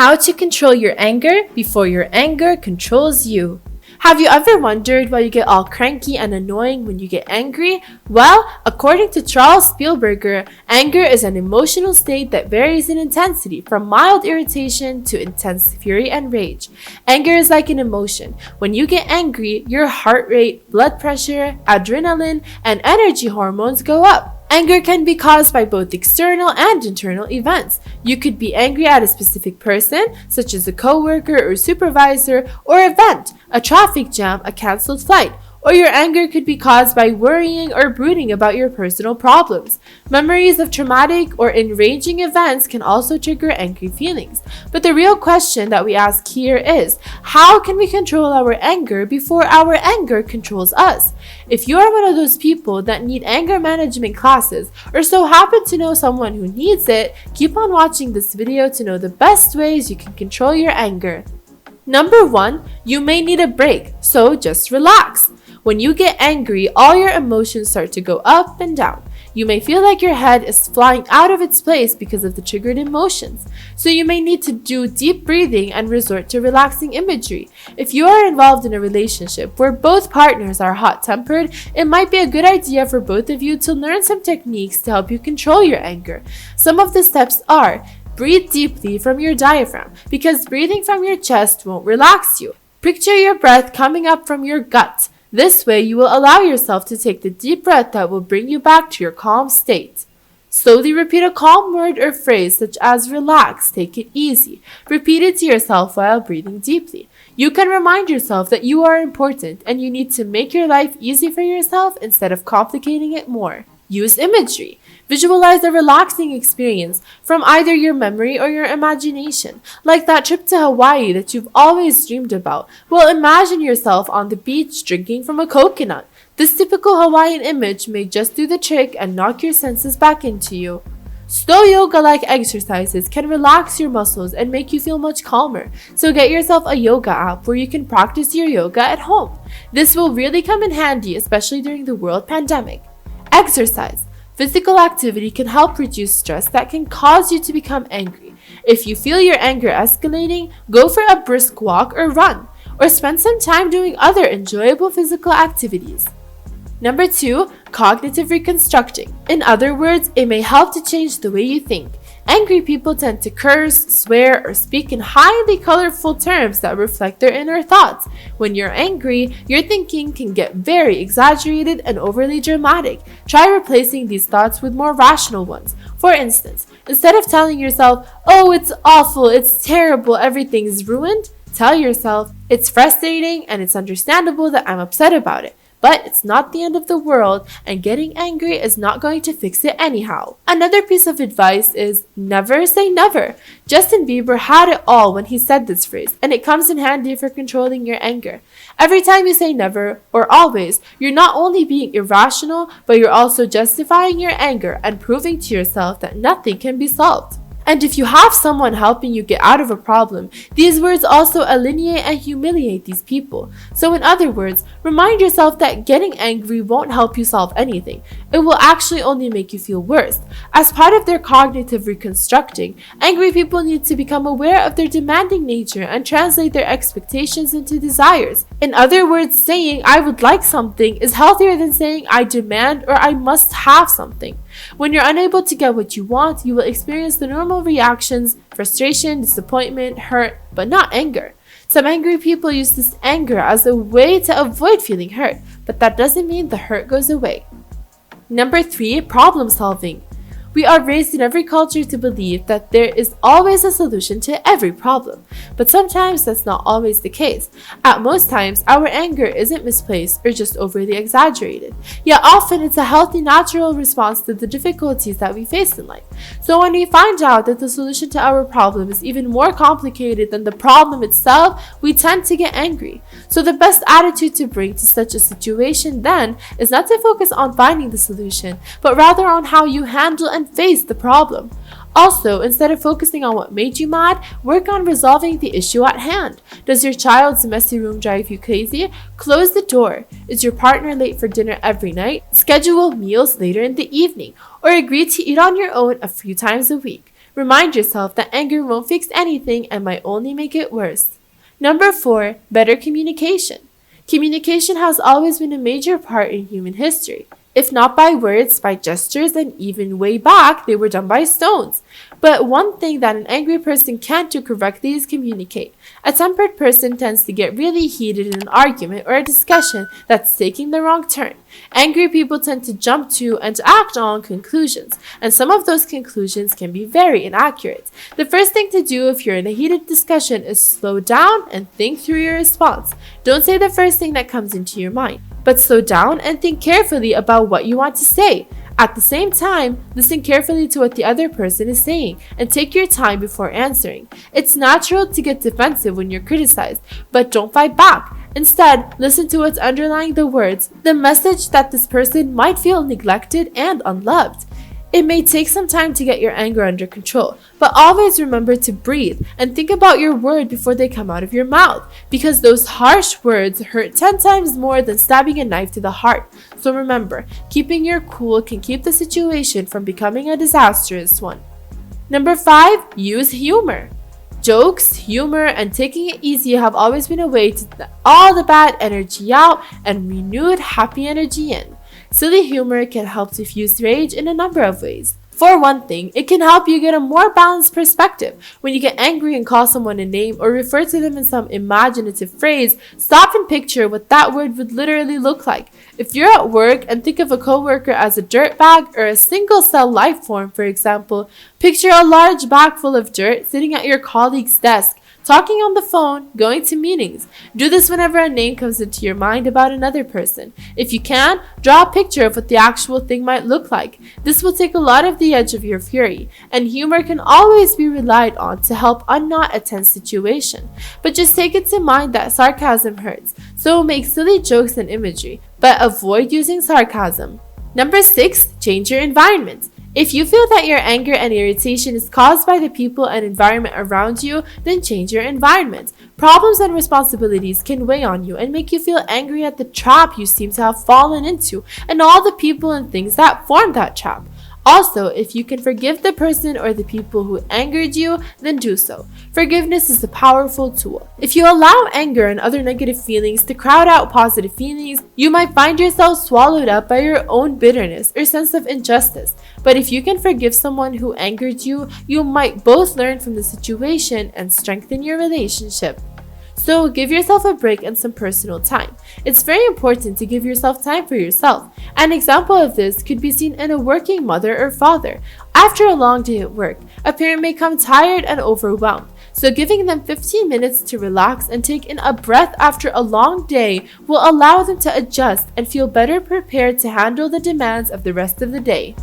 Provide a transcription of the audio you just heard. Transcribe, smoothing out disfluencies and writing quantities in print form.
How to control your anger before your anger controls you. Have you ever wondered why you get all cranky and annoying when you get angry? Well, according to Charles Spielberger, anger is an emotional state that varies in intensity from mild irritation to intense fury and rage. Anger is like an emotion. When you get angry, your heart rate, blood pressure, adrenaline, and energy hormones go up. Anger can be caused by both external and internal events. You could be angry at a specific person, such as a coworker or supervisor, or event, a traffic jam, a canceled flight. Or your anger could be caused by worrying or brooding about your personal problems. Memories of traumatic or enraging events can also trigger angry feelings. But the real question that we ask here is, how can we control our anger before our anger controls us? If you are one of those people that need anger management classes, or so happen to know someone who needs it, keep on watching this video to know the best ways you can control your anger. Number 1, you may need a break, so just relax. When you get angry, all your emotions start to go up and down. You may feel like your head is flying out of its place because of the triggered emotions. So you may need to do deep breathing and resort to relaxing imagery. If you are involved in a relationship where both partners are hot-tempered, it might be a good idea for both of you to learn some techniques to help you control your anger. Some of the steps are: breathe deeply from your diaphragm, because breathing from your chest won't relax you. Picture your breath coming up from your gut. This way, you will allow yourself to take the deep breath that will bring you back to your calm state. Slowly repeat a calm word or phrase such as relax, take it easy. Repeat it to yourself while breathing deeply. You can remind yourself that you are important and you need to make your life easy for yourself instead of complicating it more. Use imagery. Visualize a relaxing experience from either your memory or your imagination, like that trip to Hawaii that you've always dreamed about. Well, imagine yourself on the beach drinking from a coconut. This typical Hawaiian image may just do the trick and knock your senses back into you. Slow yoga-like exercises can relax your muscles and make you feel much calmer, so get yourself a yoga app where you can practice your yoga at home. This will really come in handy, especially during the world pandemic. Exercise. Physical activity can help reduce stress that can cause you to become angry. If you feel your anger escalating, go for a brisk walk or run, or spend some time doing other enjoyable physical activities. Number 2, cognitive reconstructing. In other words, it may help to change the way you think. Angry people tend to curse, swear, or speak in highly colorful terms that reflect their inner thoughts. When you're angry, your thinking can get very exaggerated and overly dramatic. Try replacing these thoughts with more rational ones. For instance, instead of telling yourself, "Oh, it's awful, it's terrible, everything's ruined," tell yourself, "It's frustrating and it's understandable that I'm upset about it. But it's not the end of the world, and getting angry is not going to fix it anyhow." Another piece of advice is never say never. Justin Bieber had it all when he said this phrase, and it comes in handy for controlling your anger. Every time you say never, or always, you're not only being irrational, but you're also justifying your anger and proving to yourself that nothing can be solved. And if you have someone helping you get out of a problem, these words also alienate and humiliate these people. So in other words, remind yourself that getting angry won't help you solve anything. It will actually only make you feel worse. As part of their cognitive reconstructing, angry people need to become aware of their demanding nature and translate their expectations into desires. In other words, saying "I would like something" is healthier than saying "I demand" or "I must have something." When you're unable to get what you want, you will experience the normal reactions: frustration, disappointment, hurt, but not anger. Some angry people use this anger as a way to avoid feeling hurt, but that doesn't mean the hurt goes away. Number 3, problem solving. We are raised in every culture to believe that there is always a solution to every problem, but sometimes that's not always the case. At most times, our anger isn't misplaced or just overly exaggerated, yet often it's a healthy, natural response to the difficulties that we face in life. So when we find out that the solution to our problem is even more complicated than the problem itself, we tend to get angry. So the best attitude to bring to such a situation then is not to focus on finding the solution, but rather on how you handle and face the problem. Also, instead of focusing on what made you mad, work on resolving the issue at hand. Does your child's messy room drive you crazy? Close the door. Is your partner late for dinner every night? Schedule meals later in the evening, or agree to eat on your own a few times a week. Remind yourself that anger won't fix anything and might only make it worse. Number 4, better communication. Communication has always been a major part in human history. If not by words, by gestures, and even way back, they were done by stones. But one thing that an angry person can't do correctly is communicate. A tempered person tends to get really heated in an argument or a discussion that's taking the wrong turn. Angry people tend to jump to and to act on conclusions, and some of those conclusions can be very inaccurate. The first thing to do if you're in a heated discussion is slow down and think through your response. Don't say the first thing that comes into your mind, but slow down and think carefully about what you want to say. At the same time, listen carefully to what the other person is saying and take your time before answering. It's natural to get defensive when you're criticized, but don't fight back. Instead, listen to what's underlying the words, the message that this person might feel neglected and unloved. It may take some time to get your anger under control, but always remember to breathe and think about your word before they come out of your mouth, because those harsh words hurt 10 times more than stabbing a knife to the heart. So remember, keeping your cool can keep the situation from becoming a disastrous one. Number 5, use humor. Jokes, humor, and taking it easy have always been a way to let all the bad energy out and renewed happy energy in. Silly humor can help diffuse rage in a number of ways. For one thing, it can help you get a more balanced perspective. When you get angry and call someone a name or refer to them in some imaginative phrase, stop and picture what that word would literally look like. If you're at work and think of a coworker as a dirtbag or a single-cell life form, for example, picture a large bag full of dirt sitting at your colleague's desk, talking on the phone, going to meetings. Do this whenever a name comes into your mind about another person. If you can, draw a picture of what the actual thing might look like. This will take a lot of the edge of your fury, and humor can always be relied on to help unknot a tense situation. But just take it to mind that sarcasm hurts, so make silly jokes and imagery, but avoid using sarcasm. Number 6, change your environment. If you feel that your anger and irritation is caused by the people and environment around you, then change your environment. Problems and responsibilities can weigh on you and make you feel angry at the trap you seem to have fallen into and all the people and things that form that trap. Also, if you can forgive the person or the people who angered you, then do so. Forgiveness is a powerful tool. If you allow anger and other negative feelings to crowd out positive feelings, you might find yourself swallowed up by your own bitterness or sense of injustice. But if you can forgive someone who angered you, you might both learn from the situation and strengthen your relationship. So give yourself a break and some personal time. It's very important to give yourself time for yourself. An example of this could be seen in a working mother or father. After a long day at work, a parent may come tired and overwhelmed. So giving them 15 minutes to relax and take in a breath after a long day will allow them to adjust and feel better prepared to handle the demands of the rest of the day.